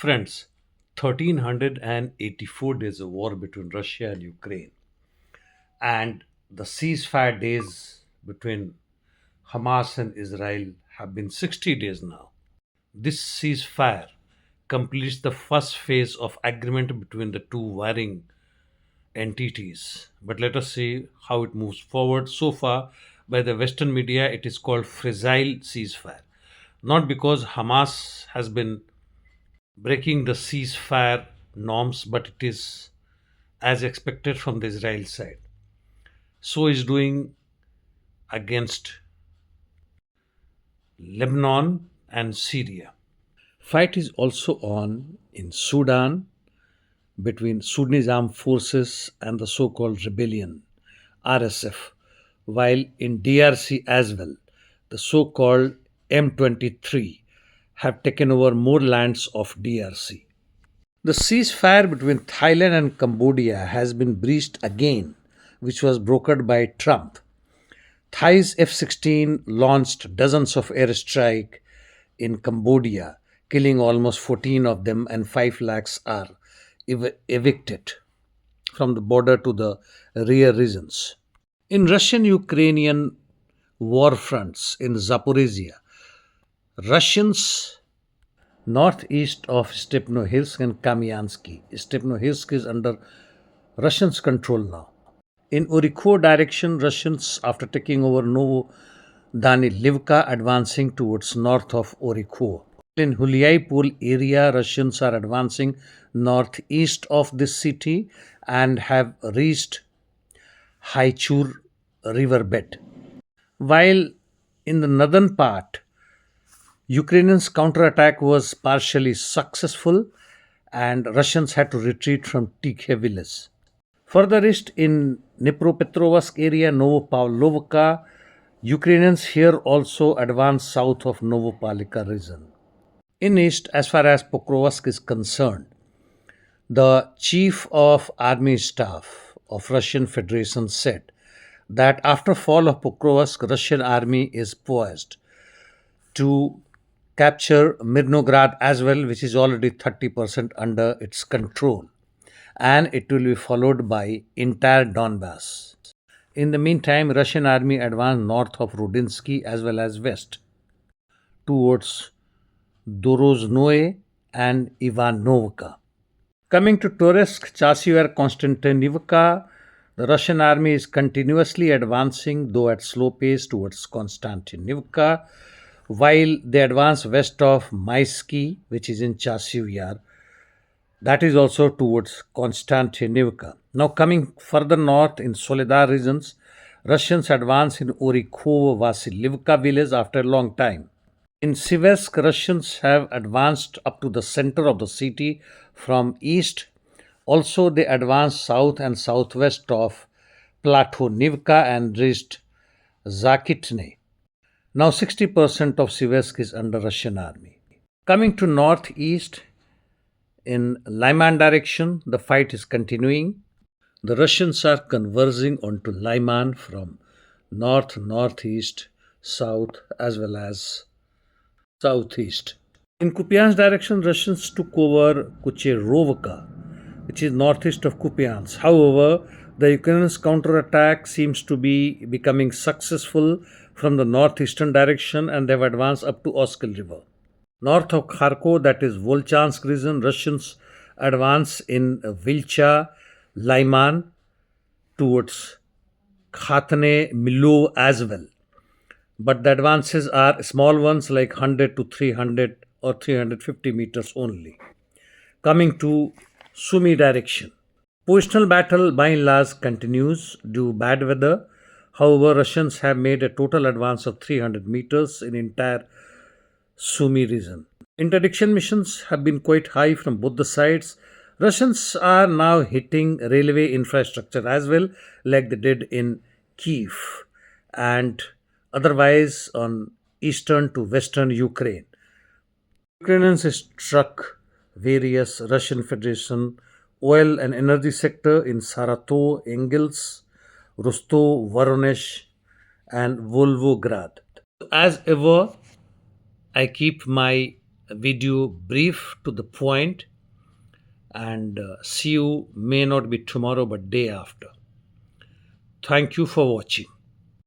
Friends, 1384 days of war between Russia and Ukraine, and the ceasefire days between Hamas and Israel have been 60 days now. This ceasefire completes the first phase of agreement between the two warring entities. But let us see how it moves forward. So far, by the Western media, it is called fragile ceasefire. Not because Hamas has been breaking the ceasefire norms, but it is as expected from the Israel side. So is doing against Lebanon and Syria. Fight is also on in Sudan between Sudanese armed forces and the so-called rebellion, RSF, while in DRC as well, the so-called M23 have taken over more lands of DRC. The ceasefire between Thailand and Cambodia has been breached again, which was brokered by Trump. Thai's F-16 launched dozens of airstrikes in Cambodia, killing almost 14 of them, and 5 lakhs are evicted from the border to the rear regions. In Russian-Ukrainian war fronts in Zaporizhia, Russians northeast of Stepnohirsk and Kamyansky. Stepnohirsk is under Russians' control now. In Orikho direction, Russians, after taking over Novodanilivka, advancing towards north of Orikho. In Huliaipol area, Russians are advancing northeast of this city and have reached Haichur riverbed. While in the northern part, Ukrainians' counterattack was partially successful and Russians had to retreat from Tikhe village. Further east in Dnipropetrovsk area, Novopavlovka, Ukrainians here also advanced south of Novopalika region. In east, as far as Pokrovsk is concerned, the Chief of Army Staff of Russian Federation said that after fall of Pokrovsk, Russian army is poised to capture Mirnograd as well, which is already 30% under its control, and it will be followed by entire Donbass. In the meantime, Russian army advanced north of Rudinsky as well as west towards Dorozhnoye and Ivanovka. Coming to Toretsk, Chasiv, Konstantinivka, the Russian army is continuously advancing, though at slow pace, towards Konstantinivka, while they advance west of Maisky, which is in Chasiv, that is also towards Konstantinivka. Now coming further north in Soledar regions, Russians advance in Orikhovo Vasilivka village after a long time. In Sivers'k, Russians have advanced up to the center of the city from east. Also, they advanced south and southwest of Platonivka and reached Zakitne. Now 60% of Sivers'k is under Russian army. Coming to northeast, in Lyman direction, the fight is continuing. The Russians are converging onto Lyman from north, northeast, south as well as southeast. In Kupiansk direction, Russians took over Kucherovka, which is northeast of Kupiansk. However, the Ukrainians' counterattack seems to be becoming successful from the northeastern direction and they have advanced up to Oskil River. North of Kharkov, that is Volchansk region, Russians advance in Vilcha, Lyman towards Khatne, Milov as well. But the advances are small ones like 100 to 300 or 350 meters only. Coming to Sumy direction. Positional battle by and large continues due to bad weather. However, Russians have made a total advance of 300 meters in entire Sumy region. Interdiction missions have been quite high from both the sides. Russians are now hitting railway infrastructure as well, like they did in Kiev and otherwise on eastern to western Ukraine. Ukrainians struck various Russian Federation oil and energy sector in Saratov, Engels, Rostov, Voronezh and Volgograd. As ever, I keep my video brief to the point, and see you may not be tomorrow but day after. Thank you for watching.